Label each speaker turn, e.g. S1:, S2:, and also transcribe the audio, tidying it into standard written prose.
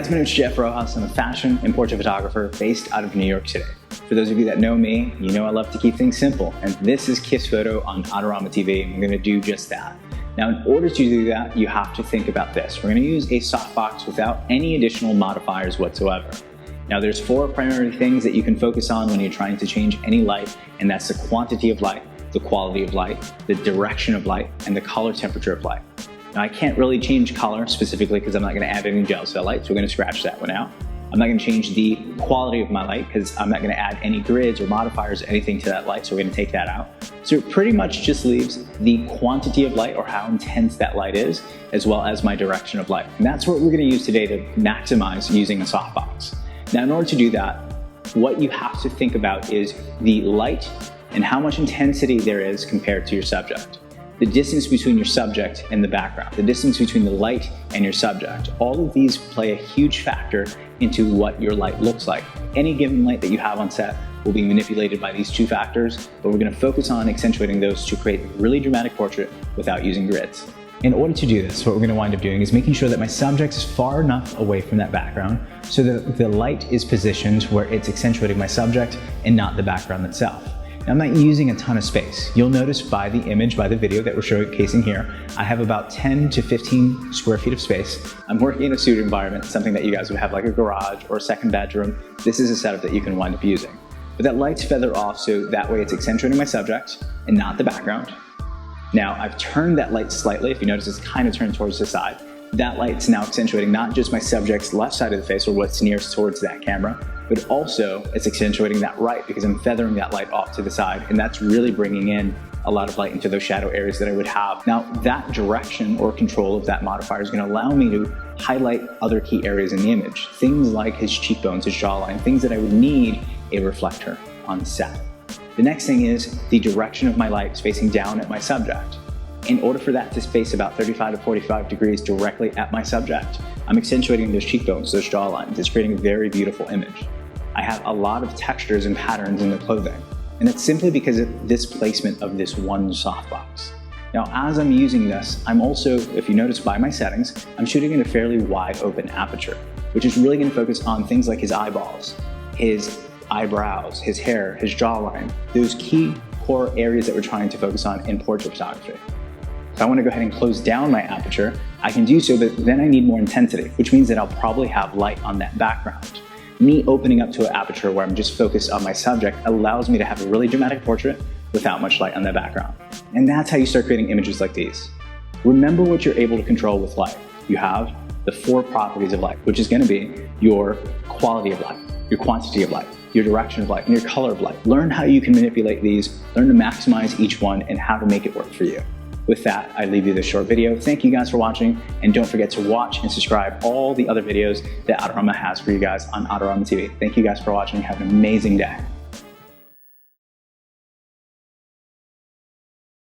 S1: guys, my name is Jeff Rojas. I'm a fashion and portrait photographer based out of New York City. For those of you that know me, you know I love to keep things simple, and this is Kiss Photo on Adorama TV, and we're gonna do just that. Now, in order to do that, you have to think about this. We're gonna use a softbox without any additional modifiers whatsoever. Now, there's 4 primary things that you can focus on when you're trying to change any light, and that's the quantity of light, the quality of light, the direction of light, and the color temperature of light. Now, I can't really change color specifically because I'm not gonna add any gel cell light, so we're gonna scratch that one out. I'm not gonna change the quality of my light because I'm not gonna add any grids or modifiers or anything to that light, so we're gonna take that out. So it pretty much just leaves the quantity of light or how intense that light is, as well as my direction of light. And that's what we're gonna use today to maximize using a softbox. Now, in order to do that, what you have to think about is the light and how much intensity there is compared to your subject. The distance between your subject and the background, the distance between the light and your subject. All of these play a huge factor into what your light looks like. Any given light that you have on set will be manipulated by these 2 factors, but we're gonna focus on accentuating those to create a really dramatic portrait without using grids. In order to do this, what we're gonna wind up doing is making sure that my subject is far enough away from that background so that the light is positioned where it's accentuating my subject and not the background itself. Now, I'm not using a ton of space. You'll notice by the image, by the video that we're showcasing here, I have about 10 to 15 square feet of space. I'm working in a studio environment, something that you guys would have like a garage or a second bedroom. This is a setup that you can wind up using. But that light's feather off so that way it's accentuating my subject and not the background. Now, I've turned that light slightly. If you notice, it's kind of turned towards the side. That light's now accentuating not just my subject's left side of the face or what's nearest towards that camera, but also it's accentuating that right because I'm feathering that light off to the side, and that's really bringing in a lot of light into those shadow areas that I would have. Now, that direction or control of that modifier is gonna allow me to highlight other key areas in the image. Things like his cheekbones, his jawline, things that I would need a reflector on set. The next thing is the direction of my light is facing down at my subject. In order for that to face about 35 to 45 degrees directly at my subject, I'm accentuating those cheekbones, those jawlines. It's creating a very beautiful image. I have a lot of textures and patterns in the clothing, and it's simply because of this placement of this one softbox. Now, as I'm using this, I'm also, if you notice by my settings, I'm shooting in a fairly wide open aperture, which is really gonna focus on things like his eyeballs, his eyebrows, his hair, his jawline, those key core areas that we're trying to focus on in portrait photography. If I want to go ahead and close down my aperture, I can do so, but then I need more intensity, which means that I'll probably have light on that background. Me opening up to an aperture where I'm just focused on my subject allows me to have a really dramatic portrait without much light on that background. And that's how you start creating images like these. Remember what you're able to control with light. You have the 4 properties of light, which is going to be your quality of light, your quantity of light, your direction of light, and your color of light. Learn how you can manipulate these, learn to maximize each one, and how to make it work for you. With that, I leave you this short video. Thank you guys for watching, and don't forget to watch and subscribe all the other videos that Adorama has for you guys on Adorama TV. Thank you guys for watching. Have an amazing day.